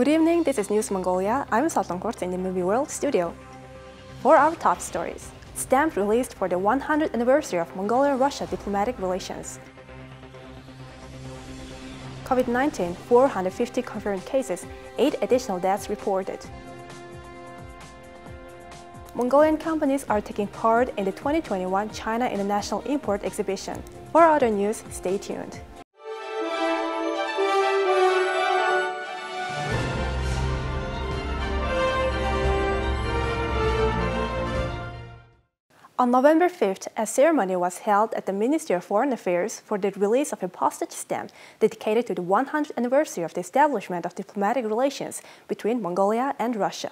Good evening, this is News Mongolia. I'm Saltongkort in the MNB World studio. For our top stories, stamp released for the 100th anniversary of Mongolia-Russia Diplomatic Relations. COVID-19, 450 confirmed cases, 8 additional deaths reported. Mongolian companies are taking part in the 2021 China International Import Exhibition. For other news, stay tuned. On November 5th, a ceremony was held at the Ministry of Foreign Affairs for the release of a postage stamp dedicated to the 100th anniversary of the establishment of diplomatic relations between Mongolia and Russia.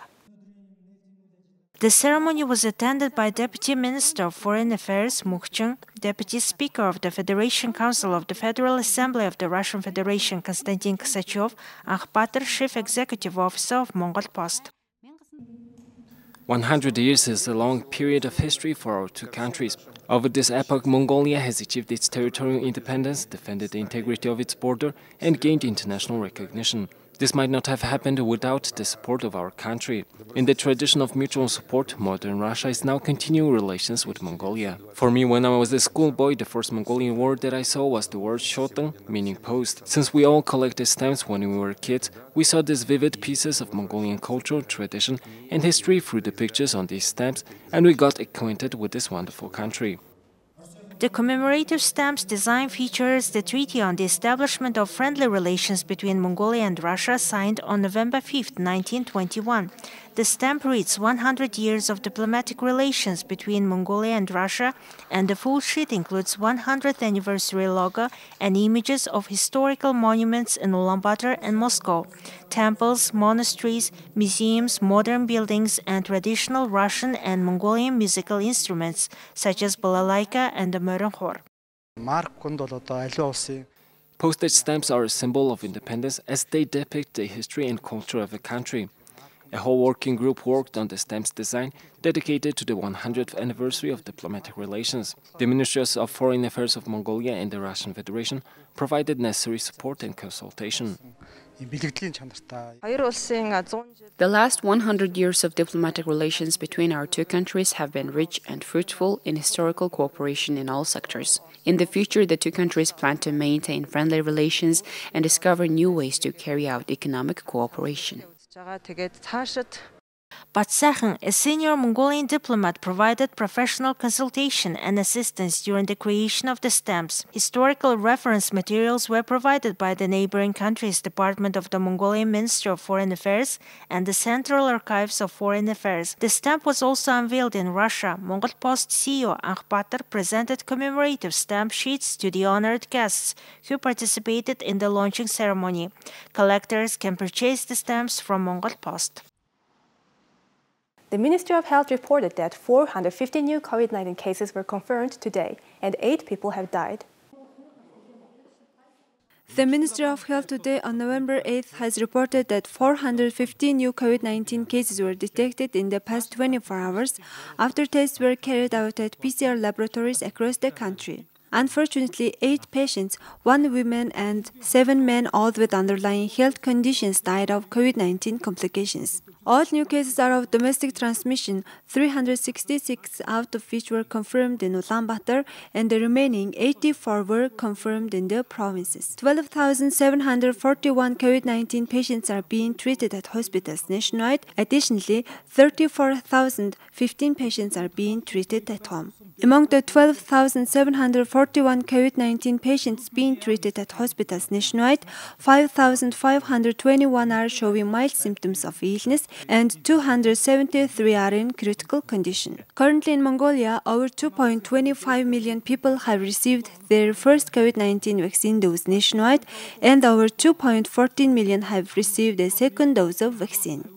The ceremony was attended by Deputy Minister of Foreign Affairs Mukhchun, Deputy Speaker of the Federation Council of the Federal Assembly of the Russian Federation Konstantin Kosachov, and Akhpatar, Chief Executive Officer of Mongol Post. 100 years is a long period of history for our two countries. Over this epoch, Mongolia has achieved its territorial independence, defended the integrity of its border, and gained international recognition. This might not have happened without the support of our country. In the tradition of mutual support, modern Russia is now continuing relations with Mongolia. For me, when I was a schoolboy, the first Mongolian word that I saw was the word shoteng, meaning post. Since we all collected stamps when we were kids, we saw these vivid pieces of Mongolian culture, tradition, and history through the pictures on these stamps, and we got acquainted with this wonderful country. The commemorative stamp's design features the treaty on the establishment of friendly relations between Mongolia and Russia signed on November 5, 1921. The stamp reads 100 years of diplomatic relations between Mongolia and Russia, and the full sheet includes 100th anniversary logo and images of historical monuments in Ulaanbaatar and Moscow, temples, monasteries, museums, modern buildings, and traditional Russian and Mongolian musical instruments such as balalaika and the moronkhor. Postage stamps are a symbol of independence as they depict the history and culture of a country. A whole working group worked on the stamp's design dedicated to the 100th anniversary of diplomatic relations. The Ministries of Foreign Affairs of Mongolia and the Russian Federation provided necessary support and consultation. The last 100 years of diplomatic relations between our two countries have been rich and fruitful in historical cooperation in all sectors. In the future, the two countries plan to maintain friendly relations and discover new ways to carry out economic cooperation. But Sechem, a senior Mongolian diplomat, provided professional consultation and assistance during the creation of the stamps. Historical reference materials were provided by the neighboring countries' Department of the Mongolian Ministry of Foreign Affairs and the Central Archives of Foreign Affairs. The stamp was also unveiled in Russia. Mongol Post CEO Akhpatar presented commemorative stamp sheets to the honored guests who participated in the launching ceremony. Collectors can purchase the stamps from Mongol Post. The Ministry of Health reported that 450 new COVID-19 cases were confirmed today, and 8 people have died. The Ministry of Health today on November 8th has reported that 450 new COVID-19 cases were detected in the past 24 hours after tests were carried out at PCR laboratories across the country. Unfortunately, 8 patients, 1 woman and 7 men, all with underlying health conditions, died of COVID-19 complications. All new cases are of domestic transmission, 366 out of which were confirmed in Ulaanbaatar, and the remaining 84 were confirmed in the provinces. 12,741 COVID-19 patients are being treated at hospitals nationwide. Additionally, 34,015 patients are being treated at home. Among the 12,741 COVID-19 patients being treated at hospitals nationwide, 5,521 are showing mild symptoms of illness and 273 are in critical condition. Currently in Mongolia, over 2.25 million people have received their first COVID-19 vaccine dose nationwide, and over 2.14 million have received a second dose of vaccine.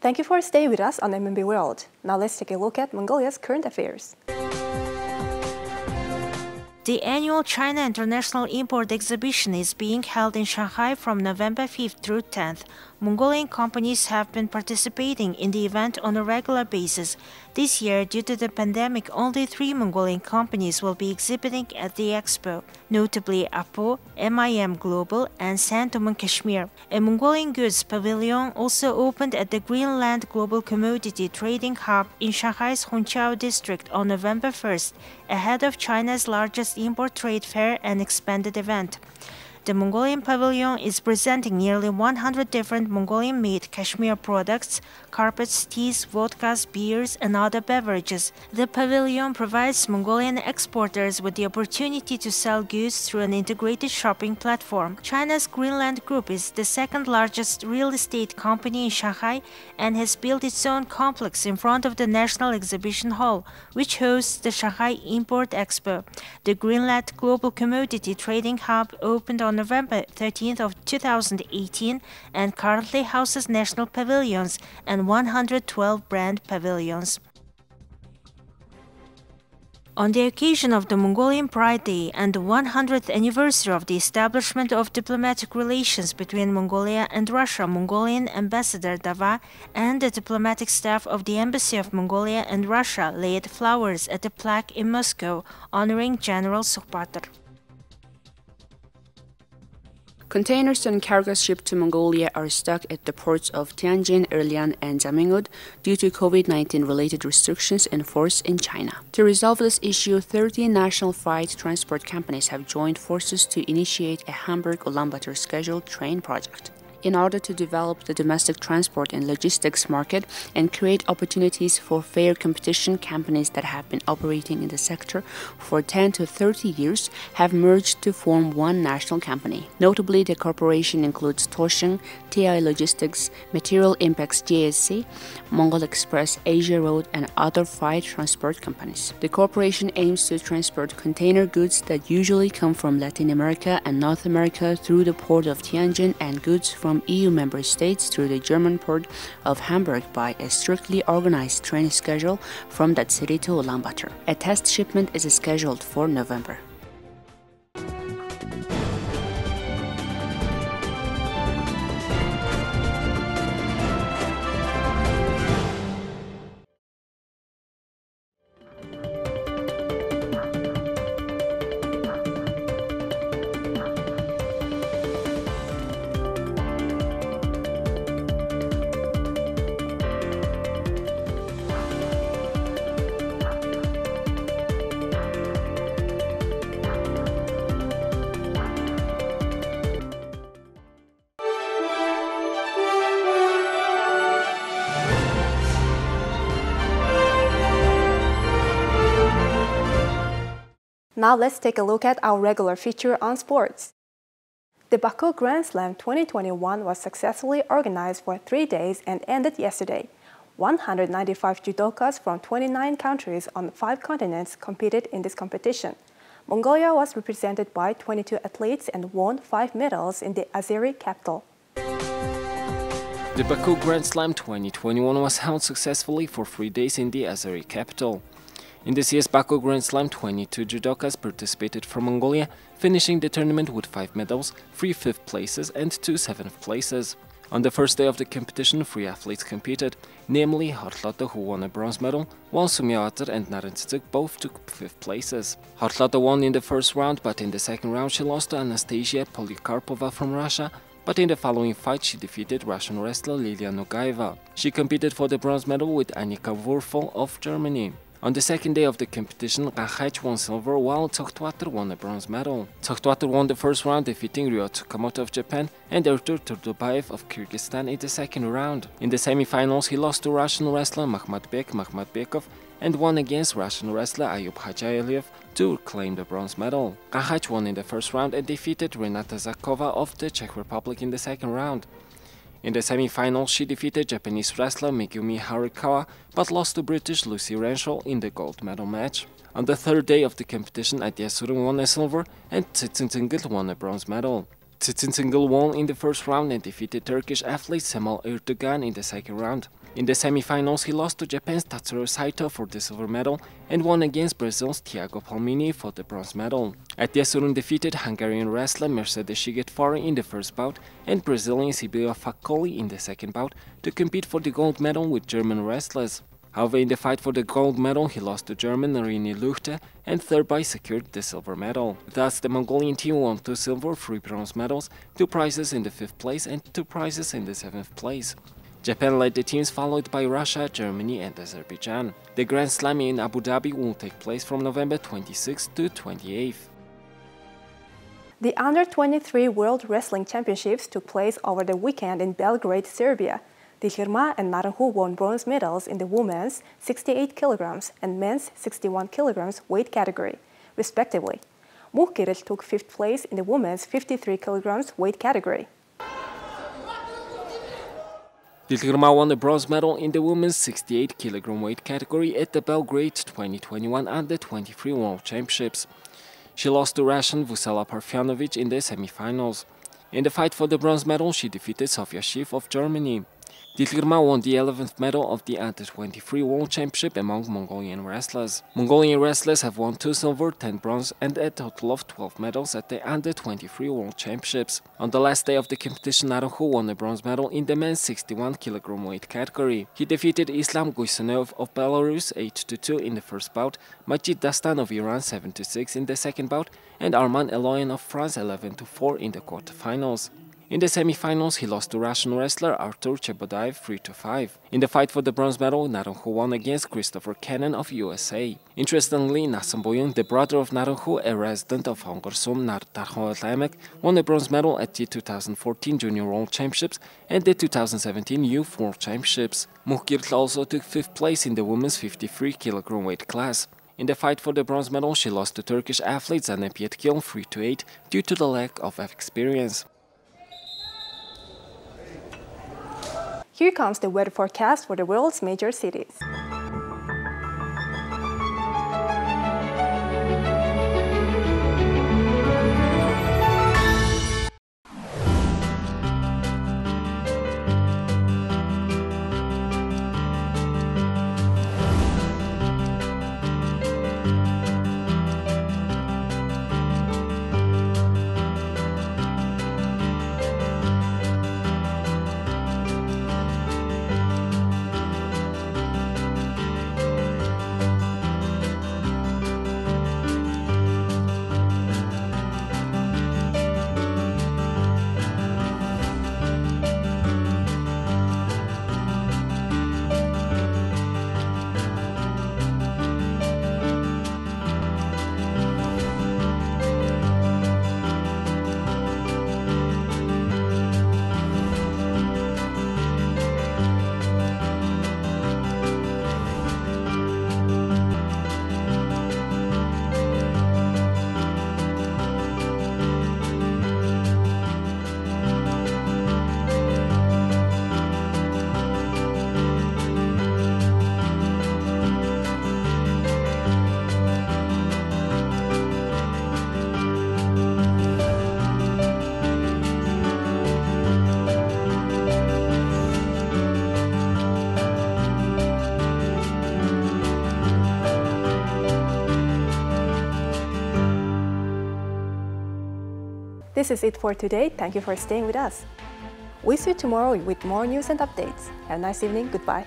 Thank you for staying with us on MNB World. Now let's take a look at Mongolia's current affairs. The annual China International Import Exhibition is being held in Shanghai from November 5th through 10th. Mongolian companies have been participating in the event on a regular basis. This year, due to the pandemic, only 3 Mongolian companies will be exhibiting at the Expo, notably Apo, MIM Global, and Santomen Kashmir. A Mongolian goods pavilion also opened at the Greenland Global Commodity Trading Hub in Shanghai's Hongqiao district on November 1st, ahead of China's largest import trade fair and expanded event. The Mongolian pavilion is presenting nearly 100 different Mongolian-made cashmere products, carpets, teas, vodkas, beers, and other beverages. The pavilion provides Mongolian exporters with the opportunity to sell goods through an integrated shopping platform. China's Greenland Group is the second-largest real estate company in Shanghai and has built its own complex in front of the National Exhibition Hall, which hosts the Shanghai Import Expo. The Greenland Global Commodity Trading Hub opened on November 13th of 2018 and currently houses national pavilions and 112 brand pavilions. On the occasion of the Mongolian Pride Day and the 100th anniversary of the establishment of diplomatic relations between Mongolia and Russia, Mongolian Ambassador Dava and the diplomatic staff of the Embassy of Mongolia and Russia laid flowers at a plaque in Moscow honoring General Sukhbatr. Containers and cargoes shipped to Mongolia are stuck at the ports of Tianjin, Erlian, and Zamingud due to COVID-19 related restrictions enforced in China. To resolve this issue, 13 national freight transport companies have joined forces to initiate a Hamburg-Ulaanbaatar scheduled train project. In order to develop the domestic transport and logistics market and create opportunities for fair competition, companies that have been operating in the sector for 10 to 30 years have merged to form one national company. Notably, the corporation includes Tosheng, TI Logistics, Material Impacts GSC, Mongol Express, Asia Road, and other freight transport companies. The corporation aims to transport container goods that usually come from Latin America and North America through the port of Tianjin and goods from EU member states through the German port of Hamburg by a strictly organized train schedule from that city to Ulaanbaatar. A test shipment is scheduled for November. Now let's take a look at our regular feature on sports. The Baku Grand Slam 2021 was successfully organized for 3 days and ended yesterday. 195 judokas from 29 countries on 5 continents competed in this competition. Mongolia was represented by 22 athletes and won 5 medals in the Azeri capital. The Baku Grand Slam 2021 was held successfully for 3 days in the Azeri capital. In this year's Baku Grand Slam, 22 judokas participated from Mongolia, finishing the tournament with 5 medals, 3 fifth places and 2 seventh places. On the first day of the competition, 3 athletes competed, namely Hartlata, who won a bronze medal, while Sumyawatar and Narentsitsuk both took 5th places. Hartlata won in the first round, but in the second round she lost to Anastasia Polikarpova from Russia, but in the following fight she defeated Russian wrestler Lilia Nogaeva. She competed for the bronze medal with Annika Wurfel of Germany. On the second day of the competition, Gachach won silver while Tsohtwater won a bronze medal. Tsohtwater won the first round, defeating Ryo Tsukamoto of Japan and Artur Turdubayev of Kyrgyzstan in the second round. In the semi-finals, he lost to Russian wrestler Makhmatbek Makhmatbekov and won against Russian wrestler Ayub Khajayevlev to claim the bronze medal. Gachach won in the first round and defeated Renata Zakova of the Czech Republic in the second round. In the semi-finals, she defeated Japanese wrestler Megumi Harikawa, but lost to British Lucy Renshaw in the gold medal match. On the third day of the competition, Adya Surung won a silver and Tsitsintsingil won a bronze medal. Tsitsintsingil won in the first round and defeated Turkish athlete Semal Erdogan in the second round. In the semi-finals, he lost to Japan's Tatsuro Saito for the silver medal and won against Brazil's Thiago Palmini for the bronze medal. At Yasurun defeated Hungarian wrestler Mercedes Shigetfari in the first bout and Brazilian Sibila Faccoli in the second bout to compete for the gold medal with German wrestlers. However, in the fight for the gold medal, he lost to German Rini Luchte and thereby secured the silver medal. Thus, the Mongolian team won 2 silver, 3 bronze medals, 2 prizes in the 5th place and 2 prizes in the 7th place. Japan led the teams, followed by Russia, Germany and Azerbaijan. The Grand Slam in Abu Dhabi will take place from November 26 to 28th. The Under-23 World Wrestling Championships took place over the weekend in Belgrade, Serbia. Dilirma and Naranjo won bronze medals in the women's 68 kg and men's 61 kg weight category, respectively. Muhkiril took 5th place in the women's 53 kg weight category. Dilirma won the bronze medal in the women's 68 kg weight category at the Belgrade 2021 Under-23 World Championships. She lost to Russian Vusala Parfyanovic in the semi-finals. In the fight for the bronze medal, she defeated Sofia Schiff of Germany. Dilirma won the 11th medal of the Under-23 World Championship among Mongolian wrestlers. Mongolian wrestlers have won 2 silver, 10 bronze and a total of 12 medals at the Under-23 World Championships. On the last day of the competition, Naranjo won a bronze medal in the men's 61 kg weight category. He defeated Islam Guisanov of Belarus 8-2 in the first bout, Majid Dastan of Iran 7-6 in the second bout, and Arman Eloyan of France 11-4 in the quarterfinals. In the semi-finals, he lost to Russian wrestler Artur Chebodaev 3-5. In the fight for the bronze medal, Naranjo won against Christopher Cannon of USA. Interestingly, Nassan Boyun, the brother of Naranjo, a resident of Hongorsum, Tarhoatlamek, won the bronze medal at the 2014 Junior World Championships and the 2017 Youth World Championships. Muhkirtl also took 5th place in the women's 53 kg weight class. In the fight for the bronze medal, she lost to Turkish athlete Zanep Yetkil 3-8 due to the lack of experience. Here comes the weather forecast for the world's major cities. This is it for today. Thank you for staying with us. We'll see you tomorrow with more news and updates. Have a nice evening. Goodbye.